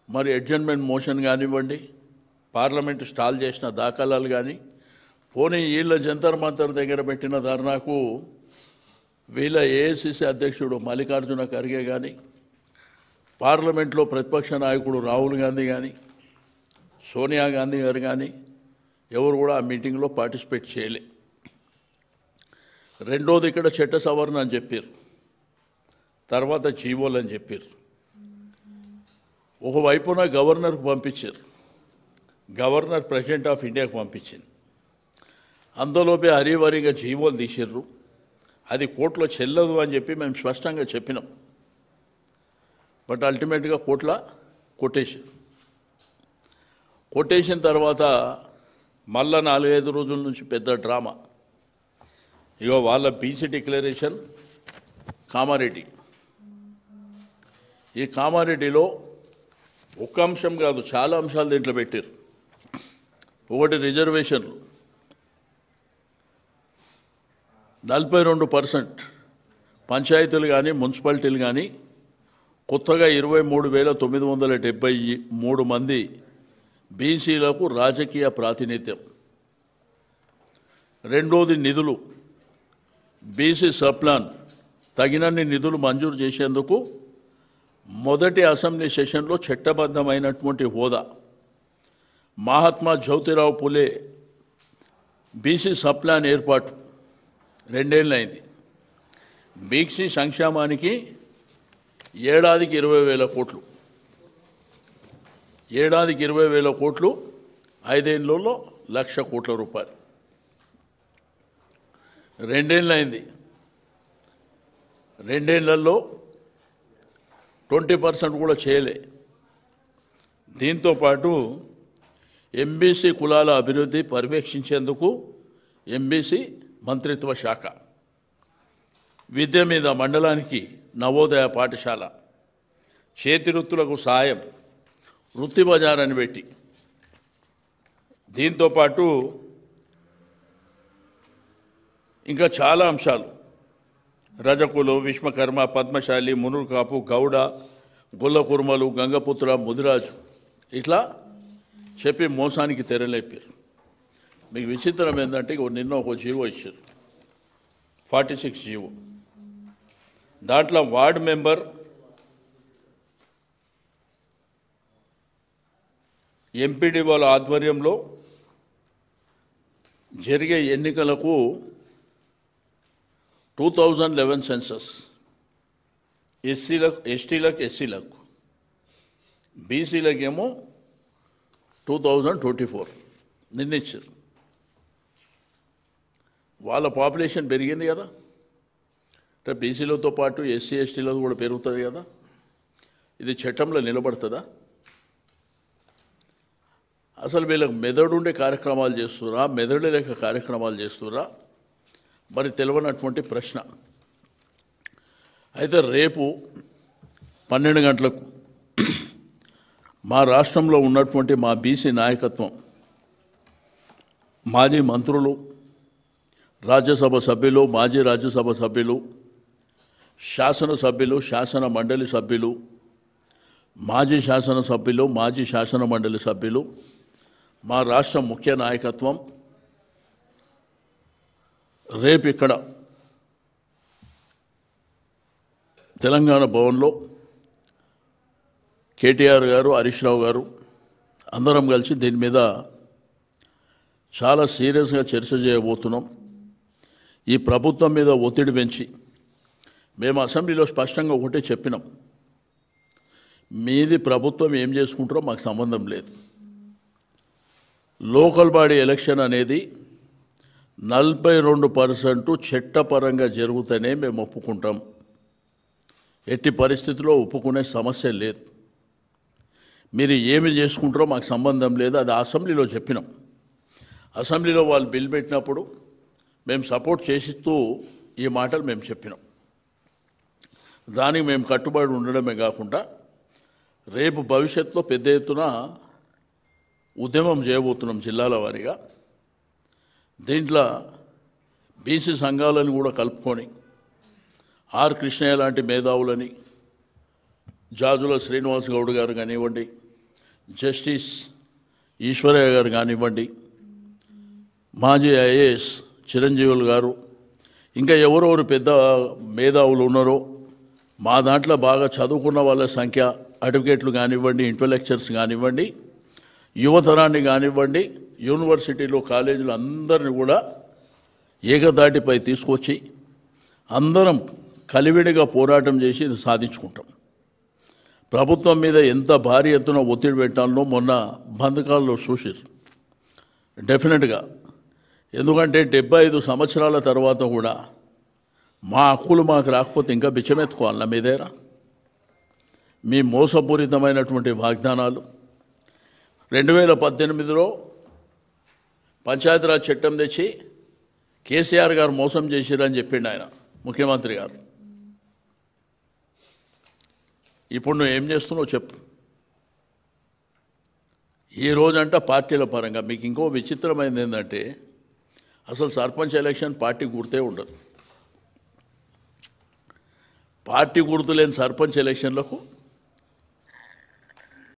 మరి adjournment motion కానివ్వండి, parliament stall చేసిన దాఖలాలు కానీ, పోనీ వీళ్ళ జంతర్ మంతర్ దగ్గర పెట్టిన ధర్నాకు వీళ్ళ ఏఐసిసి అధ్యక్షుడు మల్లికార్జున ఖర్గే కానీ, పార్లమెంట్లో ప్రతిపక్ష నాయకుడు రాహుల్ గాంధీ కానీ, సోనియా గాంధీ గారు కానీ ఎవరు కూడా ఆ మీటింగ్లో పార్టిసిపేట్ చేయలే. రెండోది ఇక్కడ చట్ట సవరణ అని చెప్పారు, తర్వాత జీవోలు అని చెప్పారు. ఒకవైపున గవర్నర్కు పంపించారు, గవర్నర్ ప్రెసిడెంట్ ఆఫ్ ఇండియాకు పంపించింది. అందులోపే హరివరిగా జీవోలు తీసిర్రు. అది కోర్టులో చెల్లదు అని చెప్పి మేము స్పష్టంగా చెప్పినాం. బట్ అల్టిమేట్గా కోర్టులో కొట్టేసిన తర్వాత మళ్ళా 4-5 రోజుల నుంచి పెద్ద డ్రామా. ఇగో వాళ్ళ బీసీ డిక్లరేషన్ కామారెడ్డి. ఈ కామారెడ్డిలో ఒక్క అంశం కాదు, చాలా అంశాలు దీంట్లో పెట్టారు. ఒకటి రిజర్వేషన్లు 42% పంచాయతీలు కానీ మున్సిపాలిటీలు కానీ కొత్తగా 23,973 మంది బీసీలకు రాజకీయ ప్రాతినిధ్యం. రెండోది నిధులు, బీసీ సబ్ప్లాన్ తగినన్ని నిధులు మంజూరు చేసేందుకు మొదటి అసెంబ్లీ సెషన్లో చట్టబద్ధమైనటువంటి హోదా. మహాత్మా జ్యోతిరావు పులే బీసీ సబ్ప్లాన్ ఏర్పాటు 2 ఏళ్ళైంది. బీసీ సంక్షేమానికి ఏడాదికి 20,000 కోట్లు, ఏడాదికి 20,000 కోట్లు, 5 ఏళ్ళలో 1,00,000 కోట్ల రూపాయలు. 2 ఏళ్ళైంది. 2 ఏళ్లలో 20% కూడా చేయలే. దీంతోపాటు ఎంబీసీ కులాల అభివృద్ధి పర్యవేక్షించేందుకు ఎంబీసీ మంత్రిత్వ శాఖ, విద్య మీద మండలానికి నవోదయ పాఠశాల, చేతివృత్తులకు సాయం, వృత్తి బజార్ అని పెట్టి, దీంతోపాటు ఇంకా చాలా అంశాలు, రజకులు, విశ్వకర్మ, పద్మశాలి, మునురు కాపు, గౌడ, గొల్ల కుర్మలు, గంగపుత్ర, ముదిరాజు ఇట్లా చెప్పి మోసానికి తెరలేపారు. మీకు విచిత్రం ఏంటంటే నిన్న ఒక జీవో ఇచ్చారు, 46 జీవో. దాంట్లో వార్డు మెంబర్ ఎంపీడీఓల ఆధ్వర్యంలో జరిగే ఎన్నికలకు 2011 సెన్సస్ ఎస్టీలకు బీసీలకేమో 2024 నిర్ణయించారు. వాళ్ళ పాపులేషన్ పెరిగింది కదా, అంటే బీసీలతో పాటు ఎస్సీ ఎస్టీలతో కూడా పెరుగుతుంది కదా. ఇది చట్టంలో నిలబడుతుందా? అసలు వీళ్ళకి మెదడుండే కార్యక్రమాలు చేస్తురా, మెదడు లేక కార్యక్రమాలు చేస్తురా మరి తెలియనటువంటి ప్రశ్న. అయితే రేపు 12 గంటలకు మా రాష్ట్రంలో ఉన్నటువంటి మా బీసీ నాయకత్వం, మాజీ మంత్రులు, రాజ్యసభ సభ్యులు, మాజీ రాజ్యసభ సభ్యులు, శాసనసభ్యులు, శాసన మండలి సభ్యులు, మాజీ శాసనసభ్యులు, మాజీ శాసన మండలి సభ్యులు, మా రాష్ట్ర ముఖ్య నాయకత్వం రేపు ఇక్కడ తెలంగాణ భవన్లో కేటీఆర్ గారు, హరీష్ రావు గారు అందరం కలిసి దీని మీద చాలా సీరియస్గా చర్చ చేయబోతున్నాం. ఈ ప్రభుత్వం మీద ఒత్తిడి పెంచి మేము అసెంబ్లీలో స్పష్టంగా ఒకటే చెప్పినాం, మీది ప్రభుత్వం ఏం చేసుకుంటారో మాకు సంబంధం లేదు. లోకల్ బాడీ ఎలక్షన్ అనేది 42% చట్టపరంగా జరుగుతూనే మేము ఒప్పుకుంటాం. ఎట్టి పరిస్థితుల్లో ఒప్పుకునే సమస్య లేదు. మీరు ఏమి చేసుకుంటారో మాకు సంబంధం లేదు. అది అసెంబ్లీలో చెప్పినాం. అసెంబ్లీలో వాళ్ళు బిల్ పెట్టినప్పుడు మేము సపోర్ట్ చేసిస్తూ ఈ మాటలు మేము చెప్పినాం. దానికి మేము కట్టుబడి ఉండడమే కాకుండా రేపు భవిష్యత్తులో పెద్ద ఎత్తున ఉద్యమం చేయబోతున్నాం జిల్లాల వారీగా. దీంట్లో బీసీ సంఘాలను కూడా కలుపుకొని ఆర్ కృష్ణయ్య లాంటి మేధావులని, జాజుల శ్రీనివాస్ గౌడ్ గారు కానివ్వండి, జస్టిస్ ఈశ్వరయ్య గారు కానివ్వండి, మాజీ ఐఏఎస్ చిరంజీవులు గారు, ఇంకా ఎవరెవరు పెద్ద మేధావులు ఉన్నారో మా దాంట్లో బాగా చదువుకున్న వాళ్ళ సంఖ్య, అడ్వకేట్లు కానివ్వండి, ఇంటలెక్చర్స్ కానివ్వండి, యువతరాన్ని కానివ్వండి, యూనివర్సిటీలో కాలేజీలు అందరిని కూడా ఏకదాటిపై తీసుకొచ్చి అందరం కలివిడిగా పోరాటం చేసి ఇది సాధించుకుంటాం. ప్రభుత్వం మీద ఎంత భారీ ఎత్తున ఒత్తిడి పెట్టాలనో మొన్న బంధకాల్లో చూసారు డెఫినెట్గా. ఎందుకంటే 75 సంవత్సరాల తర్వాత కూడా మా హక్కులు మాకు రాకపోతే ఇంకా బిచ్చమెత్తుకోవాలన్నా మీ దగ్గర? మీ మోసపూరితమైనటువంటి వాగ్దానాలు 2018లో పంచాయతీరాజ్ చట్టం తెచ్చి కేసీఆర్ గారు మోసం చేసిరని చెప్పిండు ఆయన ముఖ్యమంత్రి గారు. ఇప్పుడు నువ్వు ఏం చేస్తున్నావు చెప్పు. ఈ రోజంట పార్టీల పరంగా మీకు ఇంకో విచిత్రమైనది ఏంటంటే అసలు సర్పంచ్ ఎలక్షన్ పార్టీ గుర్తే ఉండదు. పార్టీ గుర్తు లేని సర్పంచ్ ఎలక్షన్లకు